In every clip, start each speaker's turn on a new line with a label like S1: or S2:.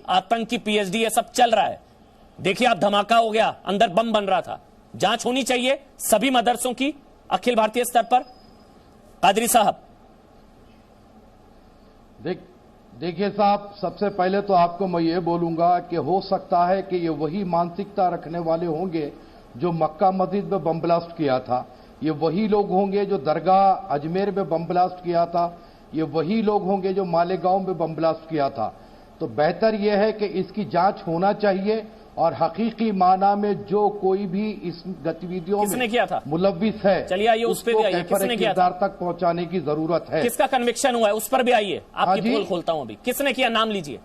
S1: आतंकी पीएचडी ये सब चल रहा है। देखिए आप, धमाका हो गया, अंदर बम बन रहा था। जांच होनी चाहिए सभी मदरसों की अखिल भारतीय स्तर पर। कादरी साहब
S2: देखिए साहब, सबसे पहले तो आपको मैं ये बोलूंगा कि हो सकता है कि ये वही मानसिकता रखने वाले होंगे जो मक्का मस्जिद में बम ब्लास्ट किया था, ये वही लोग होंगे जो दरगाह अजमेर में बम ब्लास्ट किया था, ये वही लोग होंगे जो मालेगांव में बम ब्लास्ट किया था। तो बेहतर यह है कि इसकी जांच होना चाहिए और हकीकी माना में जो कोई भी इस गतिविधियों में
S1: किया था
S2: मुलव्विस है,
S1: चलिए आइए उस पर भी आइए, किसने किया था
S2: तक पहुंचाने की जरूरत है।
S1: किसका कन्विक्शन हुआ है उस पर भी आइए, आपकी पोल खोलता हूं अभी। किसने किया, नाम लीजिए।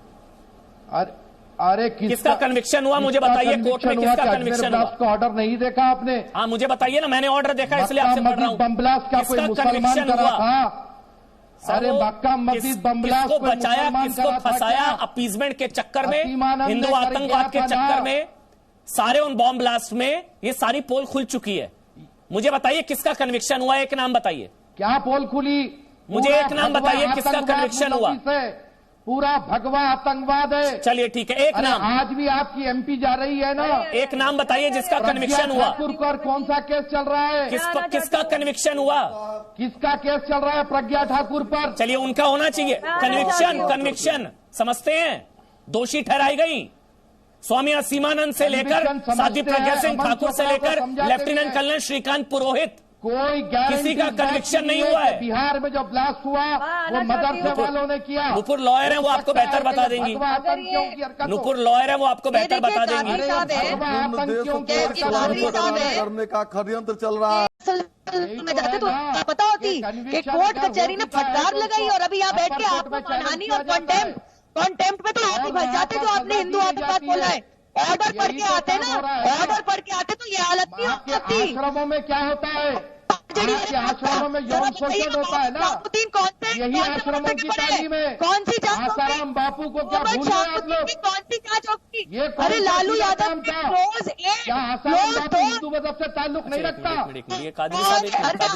S2: अरे
S1: किसका कन्विक्शन हुआ मुझे बताइए, कोर्ट में किसका कन्विक्शन हुआ?
S2: का ऑर्डर नहीं देखा आपने?
S1: हाँ मुझे बताइए ना, मैंने ऑर्डर देखा इसलिए आपसे पढ़ रहा हूं।
S2: बम ब्लास्ट क्या कोई मुसलमान करा था? अरे मक्का मस्जिद बम ब्लास्ट
S1: किसको बचाया, किसको फंसाया अपीजमेंट के चक्कर में, हिंदू आतंकवाद के चक्कर में, सारे उन बॉम्ब ब्लास्ट में ये सारी पोल खुल चुकी है। मुझे बताइए किसका कन्विक्शन हुआ, एक नाम बताइए।
S2: क्या पोल खुली?
S1: मुझे एक नाम बताइए किसका कन्विक्शन हुआ।
S2: पूरा भगवा आतंकवाद है।
S1: चलिए ठीक है, एक नाम।
S2: आज भी आपकी एमपी जा रही है ना,
S1: एक नाम बताइए जिसका कन्विक्शन हुआ।
S2: पर कौन सा केस चल रहा है?
S1: किसका कन्विक्शन हुआ?
S2: किसका केस चल रहा है? प्रज्ञा ठाकुर पर।
S1: चलिए उनका होना चाहिए कन्विक्शन। समझते हैं दोषी ठहराई गई स्वामी असीमानंद से लेकर साध्वी प्रज्ञा सिंह ठाकुर से लेकर लेफ्टिनेंट कर्नल श्रीकांत पुरोहित,
S2: कोई
S1: किसी का कन्विक्शन नहीं हुआ है।
S2: बिहार में जो ब्लास्ट हुआ वो मदरसे वालों ने किया।
S1: नुपुर लॉयर है, वो आपको बेहतर बता देंगी। नुपुर लॉयर है, वो आपको बेहतर बता देंगी।
S3: करने का षड्यंत्र चल रहा है
S4: में जाते तो पता होती कि कोर्ट कचहरी ने फटकार लगाई और अभी यहाँ बैठ के आपको मानहानि और कॉन्टेम्प्ट में तो आप ही फंस जाते जो आपने हिंदू आतंकवाद बोला है। ऑर्डर पढ़ के आते ना, ऑर्डर पढ़ के आते तो ये हालत नहीं होती।
S2: आश्रमों में क्या होता है? आश्रमों में यौन शोषण होता है ना, यही आश्रमों की तालीम है।
S4: कौन सी जांच?
S2: आसाराम बापू को क्या भूल गए आप लोग?
S4: कौन सी जांच होगी?
S2: ये
S4: अरे लालू यादव रोज
S2: क्या आसाराम बापू हिंदू मजहब से ताल्लुक नहीं रखता?
S1: कादरी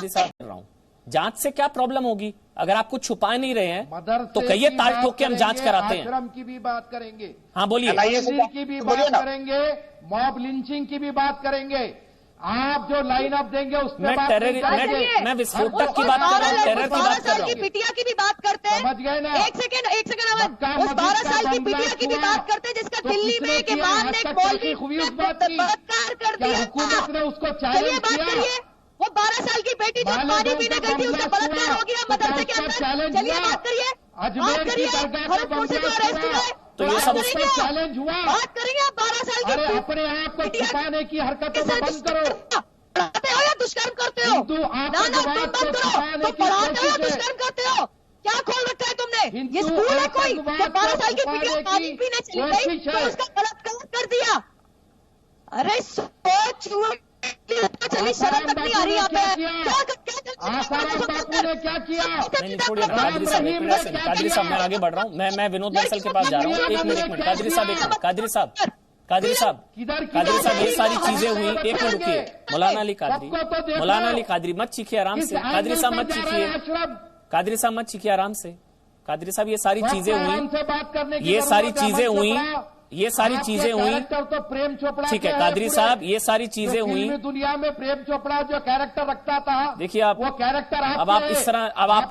S1: साहब कर रहा हूँ, जांच से क्या प्रॉब्लम होगी? अगर आप कुछ छुपा नहीं रहे हैं तो कहिए, ताल ठोक के हम जांच कराते हैं।
S2: आश्रम की भी बात करेंगे,
S1: हाँ बोलिए,
S2: की भी बात करेंगे, मॉब लिंचिंग की भी बात करेंगे। आप जो लाइन अप देंगे उसमें
S1: मैं विस्फोटक की बात कर रहा हूँ, टेरर की बात कर रहा हूँ।
S4: बिटिया की भी बात करते हैं,
S2: समझ गए ना?
S4: एक सेकंड उस 12 साल की बिटिया की भी बात करते हैं जिसका दिल्ली में एक इमाम ने बलात्कार कर दिया।
S2: हुकूमत ने उसको चैलेंज किया।
S4: वो 12 साल की बेटी जो पानी पीने गई थी उसका बलात्कार हो गया मदरसे के अंदर। चलिए बात करिए, खड़गपुर से जो अरेस्ट हुआ है
S1: तो ये सब उसका
S2: चैलेंज हुआ।
S4: बात करेंगे आप 12 साल की।
S2: अरे अपने आप को छुपाने की हरकतों को बंद करो।
S4: पढ़ाते हो या दुष्कर्म करते हो? ना तुम बंद करो, तुम पढ़ाते हो या दुष्कर्म करते हो? क्या खोल रखा है तुमने? ये स्कूल है कोई? 12 साल की बिटिया पानी पीने चली गई तो उसका बलात्कार कर दिया। अरे सोच, चलिए शर्म तक नहीं आ रही यहाँ पे।
S2: आसाराम बापू ने क्या किया?
S1: नहीं छोड़िए कादरी साहब मैं आगे बढ़ रहा हूँ। मैं विनोद बंसल के पास जा रहा हूँ। एक मिनट कादरी साहब ये सारी चीजें हुई। एक मिनट रुकिए, मौलाना अली कादरी मत चीखिए, आराम से। कादरी साहब मत चीखिए, आराम से। कादरी साहब ये सारी चीजें हुई, ये सारी चीजें हुई
S2: तो प्रेम चोपड़ा,
S1: ठीक है कादरी साहब, ये सारी चीजें हुई।
S2: दुनिया में प्रेम चोपड़ा जो कैरेक्टर रखता था,
S1: देखिए आप
S2: वो कैरेक्टर
S1: अब आप इस तरह,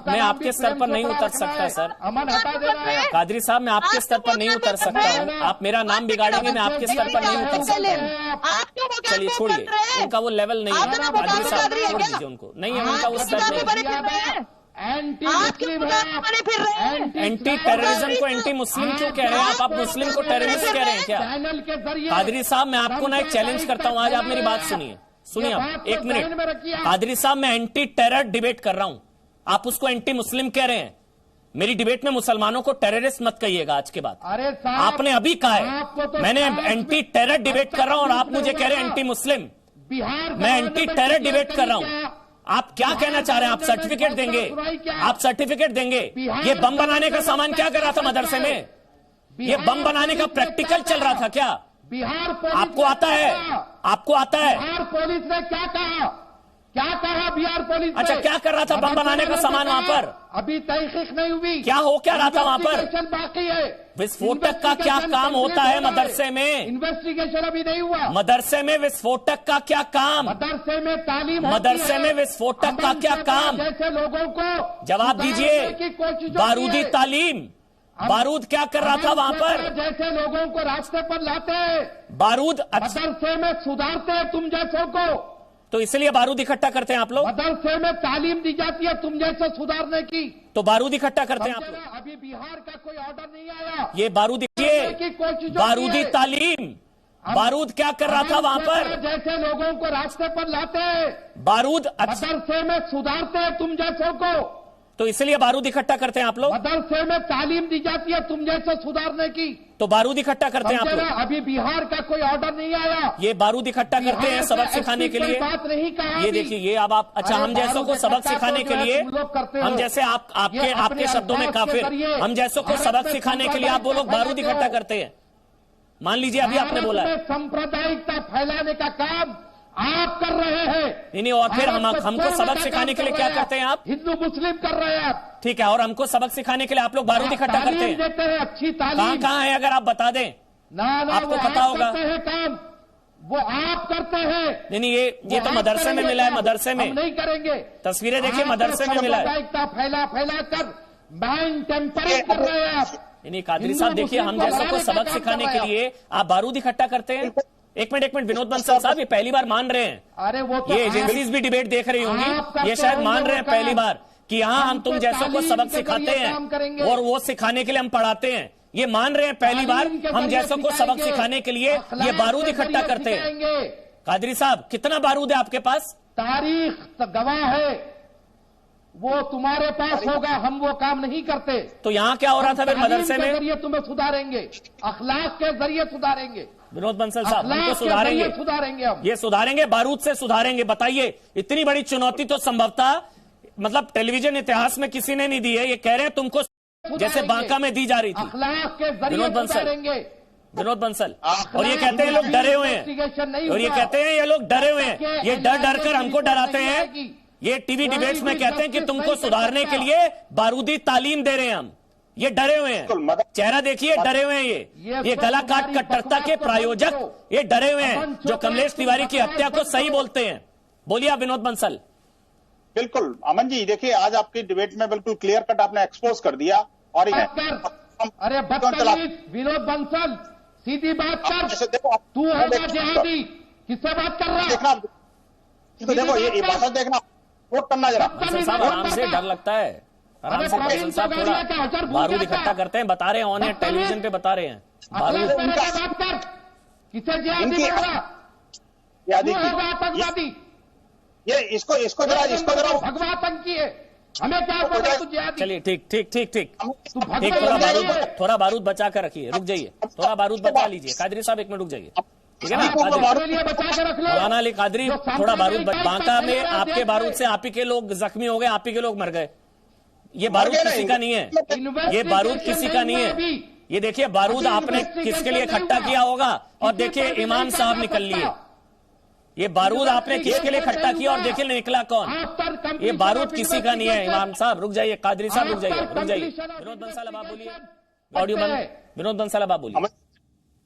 S1: मैं आपके स्तर पर नहीं उतर सकता सर।
S2: अमन हटा देना है।
S1: कादरी साहब मैं आपके स्तर पर नहीं उतर सकता हूँ। आप मेरा नाम बिगाड़ेंगे, मैं आपके स्तर पर नहीं उतर सकता। चलिए छोड़िए, उनका वो लेवल नहीं है। कादरी साहब छोड़ दीजिए उनको, नहीं है उनका वो स्तर नहीं। एंटी टेररिज्म को एंटी मुस्लिम क्यों कह रहे हैं आप मुस्लिम को टेररिस्ट कह रहे हैं क्या? कादरी साहब मैं आपको ना एक चैलेंज करता हूं, आज आप मेरी बात सुनिए आप एक मिनट। कादरी साहब मैं एंटी टेरर डिबेट कर रहा हूं, आप उसको एंटी मुस्लिम कह रहे हैं। मेरी डिबेट में मुसलमानों को टेररिस्ट मत कहिएगा आज के बाद। आपने अभी कहा है मैंने एंटी टेरर डिबेट कर रहा हूं और आप मुझे कह रहे हैं एंटी मुस्लिम। मैं एंटी टेरर डिबेट कर रहा हूं। आप क्या कहना चाह रहे हैं? आप सर्टिफिकेट देंगे? आप सर्टिफिकेट देंगे? ये बम बनाने का सामान क्या कर रहा था मदरसे में? ये बम बनाने का प्रैक्टिकल चल रहा था क्या? आपको आता है?
S2: बिहार पुलिस ने क्या कहा? बिहार पुलिस
S1: अच्छा क्या कर रहा था बम बनाने का सामान वहां पर?
S2: अभी तहकीक नहीं हुई।
S1: क्या हो क्या रहा था वहां पर?
S2: इन्वेस्टिगेशन बाकी है।
S1: विस्फोटक का क्या काम होता है मदरसे में?
S2: इन्वेस्टिगेशन अभी नहीं हुआ।
S1: मदरसे में विस्फोटक का क्या काम?
S2: मदरसे में तालीम
S1: मदरसे में विस्फोटक का क्या काम?
S2: जैसे लोगों को
S1: जवाब दीजिए।
S2: की कोशिश
S1: बारूदी तालीम, बारूद क्या कर रहा था वहां पर?
S2: जैसे लोगों को रास्ते पर लाते हैं,
S1: बारूद
S2: मदरसे में सुधारते हैं तुम जैसों को,
S1: तो इसलिए बारूद इकट्ठा करते हैं आप लोग?
S2: मदरसे में तालीम दी जाती है तुम जैसे सुधारने की,
S1: तो बारूद इकट्ठा करते हैं आप लोग?
S2: अभी बिहार का कोई ऑर्डर नहीं आया।
S1: ये बारूद
S2: की कोशिश
S1: बारूदी तालीम, बारूद क्या कर रहा था वहां पर?
S2: जैसे लोगों को रास्ते पर लाते हैं,
S1: बारूद
S2: मदरसे में सुधारते हैं तुम जैसों को,
S1: तो इसलिए बारूद इकट्ठा करते हैं आप लोग?
S2: मदरसे में तालीम दी जाती है तुम जैसे सुधारने की,
S1: तो बारूद इकट्ठा करते हैं आप लोग?
S2: अभी बिहार का कोई ऑर्डर नहीं आया।
S1: ये बारूद इकट्ठा करते हैं सबक सिखाने के लिए?
S2: बात नहीं कहा।
S1: ये देखिए, ये अब आप, अच्छा, हम जैसों को सबक सिखाने के लिए, हम जैसे आपके शब्दों में काफिर, हम जैसों को सबक सिखाने के लिए आप वो लोग बारूद इकट्ठा करते हैं? मान लीजिए अभी आपने बोला है
S2: सांप्रदायिकता फैलाने का काम आप कर रहे हैं।
S1: नहीं, और फिर हमको सबक सिखाने के लिए क्या करते हैं आप?
S2: हिंदू मुस्लिम कर रहे हैं आप।
S1: ठीक है, और हमको सबक सिखाने के लिए आप लोग बारूद इकट्ठा करते हैं?
S2: देते हैं अच्छी तालीम।
S1: कहां है अगर आप बता दें? आपको पता होगा।
S2: काम वो आप करते हैं।
S1: नहीं, ये तो मदरसे में मिला है। मदरसे में
S2: नहीं करेंगे।
S1: तस्वीरें देखिए, मदरसे में मिला है।
S2: फैला कर माइंड टेम्परेट कर रहे हैं आप।
S1: नहीं, कादरी साहब देखिए, हम जैसों को सबक सिखाने के लिए आप बारूद इकट्ठा करते हैं? एक मिनट विनोद बंसल साहब, ये पहली बार मान रहे हैं?
S2: अरे वो तो
S1: ये एजेंसीज भी डिबेट देख रही होंगी, ये शायद मान रहे हैं पहली बार कि हाँ, हम तुम जैसों को सबक सिखाते हैं और वो सिखाने के लिए हम पढ़ाते हैं। ये मान रहे हैं पहली बार हम जैसों को सबक सिखाने के लिए ये बारूद इकट्ठा करते हैं? कादरी साहब, कितना बारूद है आपके पास?
S2: तारीख गवाह है, वो तुम्हारे पास होगा, हम वो काम नहीं करते।
S1: तो यहाँ क्या हो रहा था फिर मदरसे में?
S2: जरिए तुम्हें सुधारेंगे, अखलाक के जरिए सुधारेंगे।
S1: विनोद बंसल साहब, हमको सुधारेंगे
S2: हम।
S1: ये सुधारेंगे, बारूद से सुधारेंगे? बताइए, इतनी बड़ी चुनौती तो संभवतः मतलब टेलीविजन इतिहास में किसी ने नहीं दी है। ये कह रहे हैं तुमको जैसे बांका में दी जा रही थी।
S2: अखलाक के जरिए
S1: विनोद बंसल, और ये कहते हैं लोग डरे हुए हैं, और ये कहते हैं ये लोग डरे हुए हैं, ये डर कर हमको डराते हैं। ये टीवी डिबेट्स में कहते हैं कि तुमको सुधारने के लिए बारूदी तालीम दे रहे हैं हम। ये डरे हुए हैं, चेहरा देखिए, डरे हुए हैं। ये गला काट कट्टरता के प्रायोजक ये डरे हुए हैं, जो कमलेश तिवारी की हत्या को सही बोलते हैं। बोलिए आप विनोद बंसल।
S5: बिल्कुल अमन जी, देखिए आज आपकी डिबेट में बिल्कुल क्लियर कट आपने एक्सपोज कर दिया। और
S2: अरे विनोद बंसल, सीधी बात कर, तू है जिहादी, किससे बात कर रहा है?
S5: देखना, तो देखो ये भाषण देखना, वोट करना जरा।
S1: साहब आराम से, डर लगता है, आराम से। बंसल साहब थोड़ा बारूद इकट्ठा करते हैं, बता रहे हैं, ऑन एयर टेलीविजन पे बता रहे हैं बारूद।
S2: किसे जिहादी बोल रहा?
S5: ये इसको जरा
S2: भगवातंकी है, हमें क्या पता तू जिहादी?
S1: चलिए ठीक, थोड़ा बारूद बचा कर रखिए, रुक जाइए, थोड़ा बारूद बचा लीजिए। कादरी साहब 1 मिनट रुक जाइए, ठीक है ना?
S2: बचा के रख लो।
S1: मौलाना अली कादरी, थोड़ा बारूद। बांका में आपके बारूद से आप ही के लोग जख्मी हो गए, आप ही के लोग मर गए। ये बारूद किसी का नहीं है, ये बारूद किसी का नहीं है। ये देखिए, बारूद आपने किसके लिए इकट्ठा किया होगा, और देखिए इमाम साहब निकल लिए। ये बारूद आपने किसके लिए इकट्ठा किया और देखिए निकला कौन? ये बारूद किसी का नहीं है। इमाम साहब रुक जाइए, कादरी साहब रुक जाइए। विनोद बंसल अब आप बोलिए, ऑडियो बंद। विनोद बंसल अब आप बोलिए।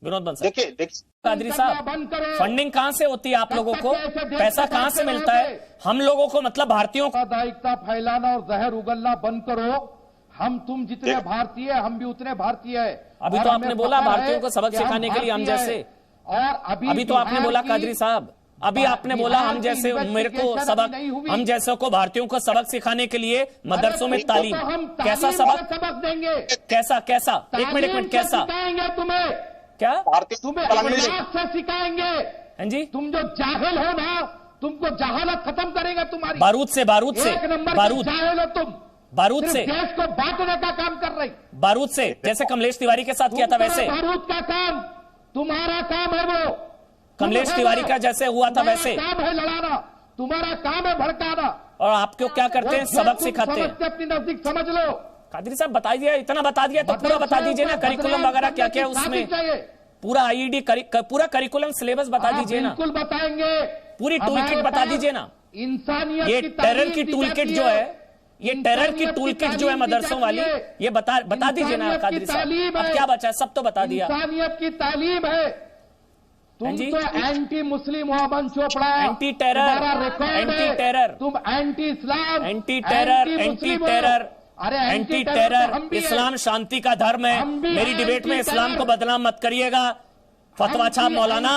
S1: विनोद बंसल,
S5: देखिए
S1: कादरी साहब, फंडिंग कहां से होती है आप लोगों को? पैसा कहां से मिलता है हम लोगों को? मतलब भारतीयों को
S2: सांप्रदायिकता फैलाना और जहर उगलना बंद करो। हम तुम जितने भारतीय, हम भी उतने भारतीय है।
S1: अभी तो आपने बोला भारतीयों को सबक सिखाने के लिए हम जैसे,
S2: और
S1: अभी तो आपने बोला कादरी साहब, अभी आपने बोला हम जैसे, मेरे को सबक, हम जैसों को भारतीयों को सबक सिखाने के लिए मदरसों में तालीम। कैसा सबक
S2: देंगे?
S1: कैसा? 1 मिनट, कैसा
S2: तुम्हें?
S1: क्या
S2: तुम्हें अखलाक से सिखाएंगे?
S1: हाँ जी,
S2: तुम जो जाहिल हो ना, तुमको जहालत खत्म करेगा तुम्हारी।
S1: बारूद से
S2: एक नंबर जाहिल हो तुम।
S1: बारूद से
S2: देश को बांटने का काम कर रही।
S1: बारूद से, जैसे कमलेश तिवारी के साथ किया था वैसे।
S2: बारूद का काम तुम्हारा काम है, वो
S1: कमलेश तिवारी का जैसे हुआ था वैसे
S2: काम है लड़ाना, तुम्हारा काम है भड़काना।
S1: और आपको क्या करते हैं? सबक सिखाते हैं।
S2: अपनी नजदीक समझ लो।
S1: कादरी साहब बता दिया, इतना बता दिया तो पूरा बता दीजिए ना, करिकुलम वगैरह क्या क्या है उसमें, पूरा आईईडी पूरा करिकुलम सिलेबस बता दीजिए ना।
S2: बिल्कुल बताएंगे,
S1: पूरी टूल किट बता दीजिए ना।
S2: इंसानियत
S1: ये टेरर की टूल किट जो है, ये टेरर की टूल किट जो है मदरसों वाली, ये बता दीजिए ना कादरी साहब, अब क्या बचा? सब तो बता दिया।
S2: इंसानियत की तालीम है। तुम तो एंटी मुस्लिम हो Aman Chopra,
S1: anti terror, anti terror,
S2: तुम anti Islam,
S1: anti terror, anti terror,
S2: अरे
S1: एंटी टेरर। इस्लाम शांति का धर्म है। मेरी डिबेट में इस्लाम को बदनाम मत करिएगा। फतवा छाप मौलाना,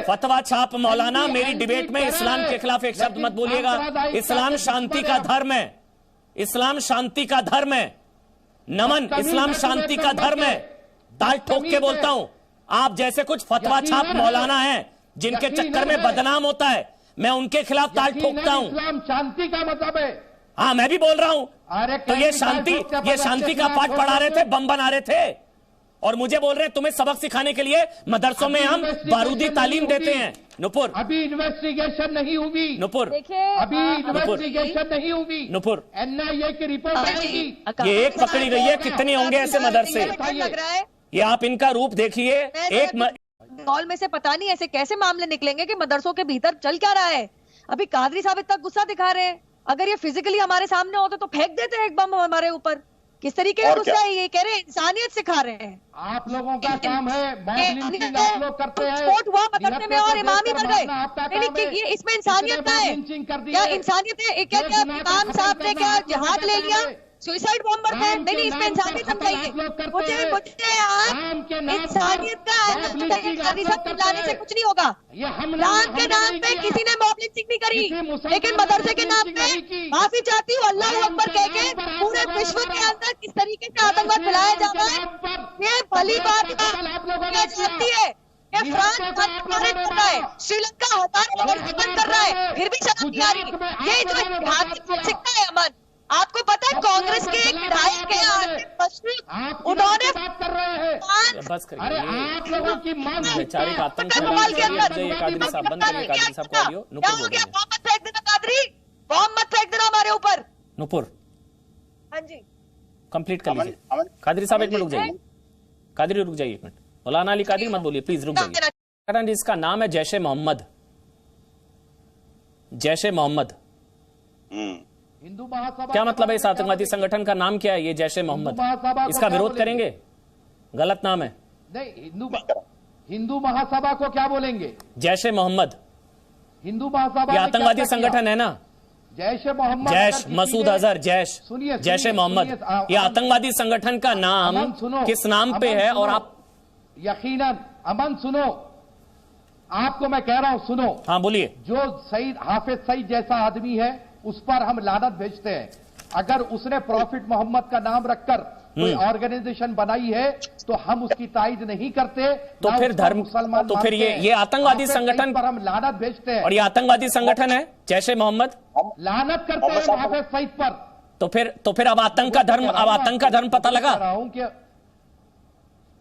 S1: फतवा छाप मौलाना, मेरी डिबेट में इस्लाम के खिलाफ एक शब्द मत बोलिएगा। इस्लाम शांति का धर्म है, इस्लाम शांति का धर्म है। नमन, इस्लाम शांति का धर्म है। दाल ठोक के बोलता हूं, आप जैसे कुछ फतवा छाप मौलाना हैं जिनके चक्कर में बदनाम होता है, मैं उनके खिलाफ दाल ठोकता हूं।
S2: इस्लाम शांति का मतलब है।
S1: हाँ, मैं भी बोल रहा हूं। तो ये शांति का पाठ पढ़ा रहे थे, बम बना रहे थे, और मुझे बोल रहे हैं तुम्हें सबक सिखाने के लिए मदरसों में हम बारूदी तालीम देते हैं। नुपुर,
S2: अभी इन्वेस्टिगेशन नहीं होगी।
S1: नुपुर,
S2: अभी इन्वेस्टिगेशन नहीं होगी।
S1: नुपुर,
S2: एनआईए की रिपोर्ट आएगी।
S1: ये एक पकड़ी गई है, कितने होंगे ऐसे मदरसे? ये आप इनका रूप देखिए। एक
S4: मॉल में से पता नहीं ऐसे कैसे मामले निकलेंगे कि मदरसों के भीतर चल क्या रहा है। अभी कादरी साहब इतना गुस्सा दिखा रहे हैं, अगर ये फिजिकली हमारे सामने होते तो फेंक देते हैं एक बम हमारे ऊपर। किस तरीके का गुस्सा है ये? कह रहे हैं इंसानियत सिखा रहे हैं।
S2: आप लोगों का काम है, आप लोग करते हैं।
S4: स्पोर्ट हुआ मदरसे में और इमाम ही मर गए। ये इसमें इंसानियत का है क्या? इंसानियत है क्या? इमाम साहब ने क्या जिहाद ले लिया? सुसाइड बॉम्बर थे? नहीं, इसमें इंसानियत समझाइए मुझे आप। इंसानियत का लाने से कुछ नहीं होगा। राम के नाम पे किसी ने मॉब लिंचिंग नहीं करी, लेकिन मदरसे के नाम पे माफी चाहती हूँ अल्लाह अकबर कह के पूरे विश्व के अंदर किस तरीके से आतंकवाद फैलाया जा रहा है, ये भली बात जानती है। ये फ्रांस कर रहा है, श्रीलंका हजारों लोगों से बंद कर रहा है, फिर भी शर्म नहीं आ रही। ये जो मानसिकता है अमन, आपको पता है कांग्रेस के एक विधायक के उन्होंने
S2: बात कर रहे हैं।
S1: बस करिए।
S2: अरे आप लोगों की
S1: बेचारे का आतंक कादरी साहब बंद करिए। कादरी साहब को ऑडियो नुपुर बोल रहे हैं।
S4: बॉम्ब मत फेंक देना कादरी, बॉम्ब मत फेंक देना हमारे ऊपर।
S1: नुपुर,
S4: हाँ जी,
S1: कंप्लीट कर लीजिए। कादरी साहब एक मिनट रुक जाइए। कादरी रुक जाइए एक मिनट। मौलाना अली कादरी मत बोलिए प्लीज, रुक जाइए। इसका नाम है जैश ए मोहम्मद। जैश ए मोहम्मद
S2: हिंदू महासभा,
S1: क्या मतलब है? इस आतंकवादी संगठन का नाम क्या है? ये जैश ए मोहम्मद, इसका विरोध करेंगे? गलत नाम है।
S2: नहीं, हिंदू महासभा को क्या बोलेंगे?
S1: जैश ए मोहम्मद,
S2: हिंदू महासभा
S1: ये आतंकवादी संगठन है ना?
S2: जैश ए मोहम्मद,
S1: जैश मसूद अजहर, जैश ए मोहम्मद, ये आतंकवादी संगठन का नाम किस नाम पे है? और आप
S2: यकीनन अमन सुनो, आपको मैं कह रहा हूं, सुनो।
S1: हाँ बोलिए।
S2: जो सईद हाफिज सईद जैसा आदमी है उस पर हम लानत भेजते हैं। अगर उसने प्रॉफिट मोहम्मद का नाम रखकर कोई ऑर्गेनाइजेशन बनाई है तो हम उसकी तायद नहीं करते।
S1: तो फिर धर्म मुसलमान, तो फिर ये आतंकवादी संगठन
S2: पर हम लानत भेजते हैं।
S1: और ये आतंकवादी संगठन है जैश ए मोहम्मद,
S2: लानत करते हैं हाफिज सईद पर।
S1: तो फिर अब आतंक का धर्म पता लगा
S2: रहा हूं कि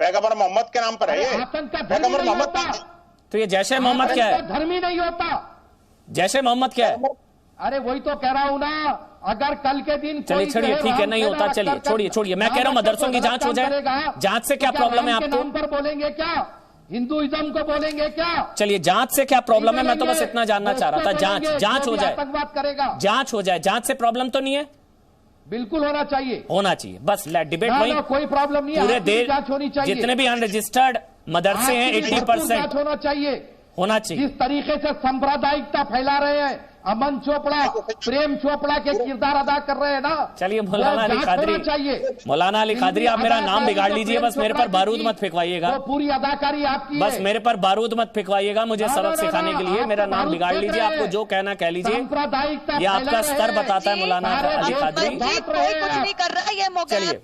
S5: पैगंबर मोहम्मद के नाम पर है ये।
S2: आतंक का धर्म नहीं होता।
S1: तो ये जैश ए मोहम्मद क्या है?
S2: धर्म ही नहीं होता।
S1: जैश ए मोहम्मद क्या है?
S2: अरे वही तो कह रहा हूं ना, अगर कल के दिन
S1: चलिए छोड़िए, ठीक है, नहीं होता, चलिए छोड़िए। मैं कह रहा हूं मदरसों की जांच हो जाए। जांच से क्या प्रॉब्लम है आपको?
S2: पर बोलेंगे क्या? हिंदुइज्म को बोलेंगे क्या?
S1: चलिए, जांच से क्या प्रॉब्लम है? मैं तो बस इतना जानना चाह रहा था। जांच हो जाए,
S2: करेगा,
S1: जांच हो जाए। जांच से प्रॉब्लम तो नहीं है?
S2: बिल्कुल होना चाहिए,
S1: होना चाहिए। बस डिबेट वही,
S2: कोई प्रॉब्लम नहीं है।
S1: पूरे देश
S2: जांच होनी चाहिए।
S1: जितने भी अनरजिस्टर्ड मदरसे हैं 80%
S2: होना चाहिए।
S1: जिस
S2: तरीके से सांप्रदायिकता फैला रहे हैं अमन चोपड़ा, प्रेम चोपड़ा के किरदार अदा कर रहे हैं ना।
S1: चलिए मौलाना अली कादरी, मौलाना अली कादरी, आप मेरा नाम बिगाड़ लीजिए, बस मेरे पर बारूद मत फेंकवाइएगा।
S2: पूरी अदाकारी आपकी,
S1: बस मेरे पर बारूद मत फेंकवाइएगा मुझे सबक सिखाने के लिए। मेरा नाम बिगाड़ लीजिए, आपको जो कहना कह लीजिए। ये आपका स्तर बताता है मौलाना अली कादरी।
S4: कुछ नहीं कर रहा है ये।
S1: चलिए।